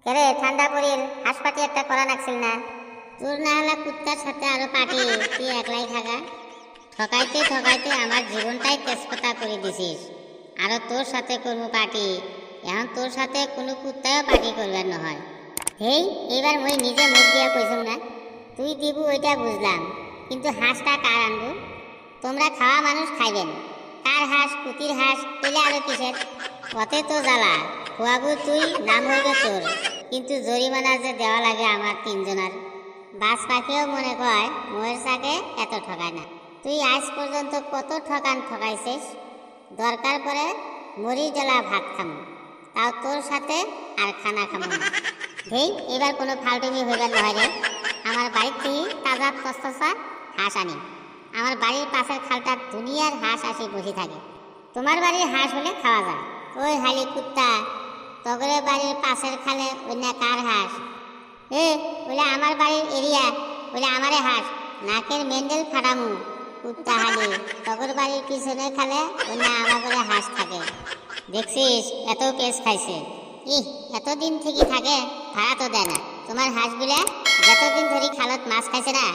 কেরে ঠান্ডা পড়িল হাসপাতি একটা করা নাকছিল না? তোর না হলে কুত্তার সাথে আরো পার্টি, তুই একলাই থাকা। ঠকাইতে ঠকাইতে আমার জীবনটাই তেজপাতা করে দিছিস। আরো তোর সাথে করবো পার্টি। এখন তোর সাথে কোনো কুত্তাও পার্টি করবার নহয়। হেই, এবার মই নিজে মুখ দিয়া কইছম না, তুই দিবু ওইটা বুঝলাম, কিন্তু হাঁসটা কার আনবো? তোমরা খাওয়া মানুষ খাইবেন, কার হাঁস কুতির হাঁস পেলে আরো কিসের? অতে তো জ্বালা, খোয়াবো তুই, নাম হইবে তোর, কিন্তু জরিমানা যে দেওয়া লাগে আমার তিনজনের। বাস পাখিও মনে কয় মোয়ের সাকে এত ঠকায় না। তুই আজ পর্যন্ত কত ঠকাইছিস। দরকার পরে মরি জ্বালা ভাত খামু, তাও তোর সাথে আর খানা খামু না। হেই, এবার কোনো ফালতুমি হইবার নহয় রে। আমার বাড়ির থেকে তাজা তসতসা হাঁস আনি। আমার বাড়ির পাশের খালটার দুনিয়ার হাঁস আসি বসে থাকে। তোমার বাড়ির হাঁস হলে খাওয়া যায়। ওই হালি কুত্তা, তগরের বাড়ির পাশের খালে অন্য কার হাঁস? বলে আমার বাড়ির এরিয়া, বলে আমারে হাঁস, নাকের মেন্ডেল ফাটামু। কুত্তা হালি, তগর বাড়ির পিছনে খালে অন্য আমার করে হাঁস থাকে। দেখছিস এত পেস খাইছে। এতদিন থেকে থাকে, ভাড়া তো দেয় না। তোমার হাঁসগুলা যতদিন ধরে খালত মাছ খাইছে না,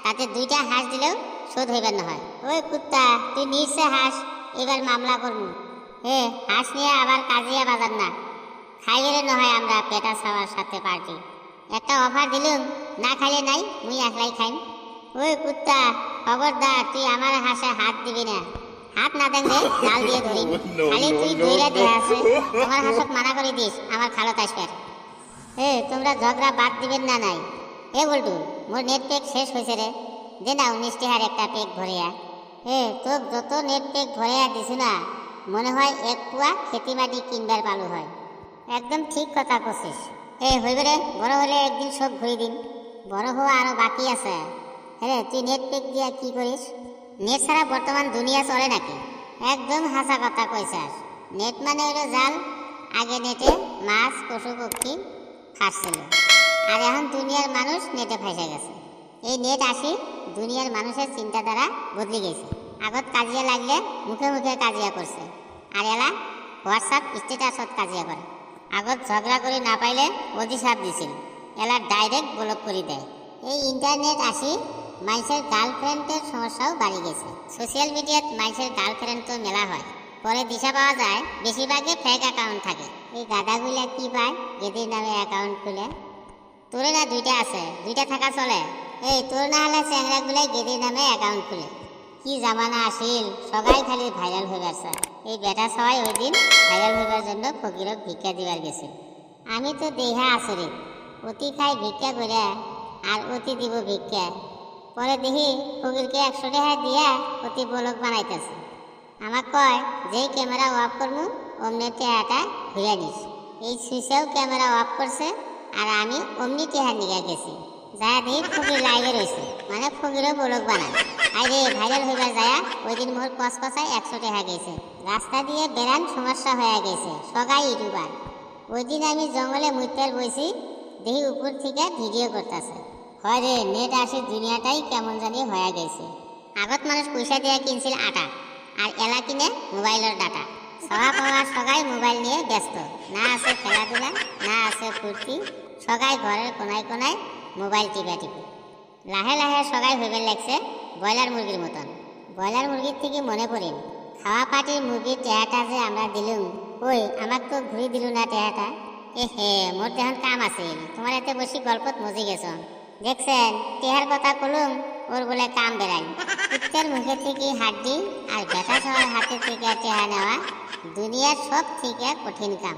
তাতে দুইটা হাঁস দিলেও শোধ হইবার নহয়। ওই কুত্তা, তুই নিশ্চয় হাঁস, এবার মামলা করবো। হাঁস নিয়ে আবার কাজিয়া বাজার না, খাইলে নহয় আমরা পেটা ছাওয়ার সাথে পার্টি। একটা অফার দিলুম, না খাইলে নাই, মুই একলাই খাইম। ওই কুত্তা, খবরদার তুই আমার হাঁসে হাত দিবি না। হাত না দেন রে, জাল দিয়ে ধরিম। খালি তুই ধইরা দিয়ে আছে, তোমার হাঁসক মানা করে দিস আমার খালত আসবে। তোমরা ঝগড়া বাদ দিবেন না নাই? বলটু, মোর নেট প্যাক শেষ হয়েছে রে, দে না 19 টাকার একটা প্যাক ভরিয়া। তোক যত নেট প্যাক ভরিয়া দিছু না, মনে হয় এক পুয়া খেতি মাটি কিনবার পালু হয়। একদম ঠিক কথা কছিস। হইবে রে, বড় হলে একদিন সব ঘুরি দিন। বড় হওয়া আরো বাকি আছে। তুই নেট প্যাক দিয়া কি করিস? নেট ছাড়া বর্তমান দুনিয়া চলে নাকি? একদম হাসা কথা কইছাস। নেট মানে হলো জাল। আগে নেটে মাছ পশু পক্ষী খাচ্ছিল, আর এখন দুনিয়ার মানুষ নেটে ফাইসা গেছে। এই নেট আসি দুনিয়ার মানুষের চিন্তাধারা বদলে গেছে। আগত কাজিয়া লাগলে মুখে মুখে কাজিয়া করছে, আর এলা হোয়াটসঅ্যাপ স্ট্যাটাসত কাজিয়া করে। আগত ঝগড়া করে না পাইলে অভিশাপ দিছিল, এলা ডাইরেক্ট ব্লক করে দেয়। এই ইন্টারনেট আসি মানুষের গার্লফ্রেন্ডের সমস্যাও বাড়ি গেছে। সোশ্যাল মিডিয়াত মানুষের গার্লফ্রেন্ড তো মেলা হয়, পরে দিশা পাওয়া যায় বেশিরভাগই ফেক অ্যাকাউন্ট থাকে। এই গাদাগুলা কি পায়, গেদির নামে অ্যাকাউন্ট খুলে। তোরে না দুইটা আছে, দুইটা থাকা চলে। তোর না হলে চ্যাংরাগুলাই গেদির নামে অ্যাকাউন্ট খুলে। কি জামানা আসিল, সবাই খালি ভাইরাল হয়ে গেছে। এই বেটা সবাই ওই দিন ভাইরাল হইবার জন্য ফকিরক ভিক্ষা দিবার গেছিল। আমি তো দেহা আচরিত, অতি খাই ভিক্ষা করে আর অতি দিব ভিক্ষা। পরে দেখি ফকিরকে 100 টাকা দিয়া অতি বলক বানাইতেছে। আমাক কয়, যেই ক্যামেরা অফ করবো অমনি টেহাটা ঘুরে নিস। এই সুইচেও ক্যামেরা অফ করছে, আর আমি অমনি টেহা নিয়ে গেছি। যা দেখি ফকির লাইভে রয়েছে, মানে ফকিরও বলক বানায়। আরে ভাইরাল হইবার যায় ওই দিন মোর কচকচায় 100 টাকা গেছে। রাস্তা দিয়ে বেড়ান সমস্যা হয়ে গেছে, সবাই ইউটিউবার। ওই দিন আমি জঙ্গলে মুইতার বইছি, দেখি উপর থেকে ভিডিও করতেছে। হয় রে, নেট আসে দুনিয়াটাই কেমন জানি হয়ে গেছে। আগত মানুষ পয়সা দিয়ে কিনছিল আটা, আর এলা কিনে মোবাইলের ডাটা। সবা পাওয়া সবাই মোবাইল নিয়ে ব্যস্ত, না আছে খেলাধুলা, না আছে ফুর্তি। সবাই ঘরের কোনায় কোনায় মোবাইল টিপা টিপি। লাহে লাহে সবাই হইবে লাগছে ব্রয়লার মুরগির মতন। ব্রয়লার মুরগির থেকে মনে পড়িল, খাওয়া পাটির মুরগির টেহাটা যে আমরা দিলুম, ওই আমাক তো ঘুরি দিল না টেহাটা। মোর দেহন কাম আছিল, তোমার এতে বসে গল্পত মজি গেছ। দেখছেন, টেহার কথা কলুম, ওর বলে কাম বেড়াই। কুত্তের মুখে থেকে হাড্ডি আর বেটা সবার হাতে থেকে টেহা নেওয়া দুনিয়ার সব থেকে কঠিন কাম।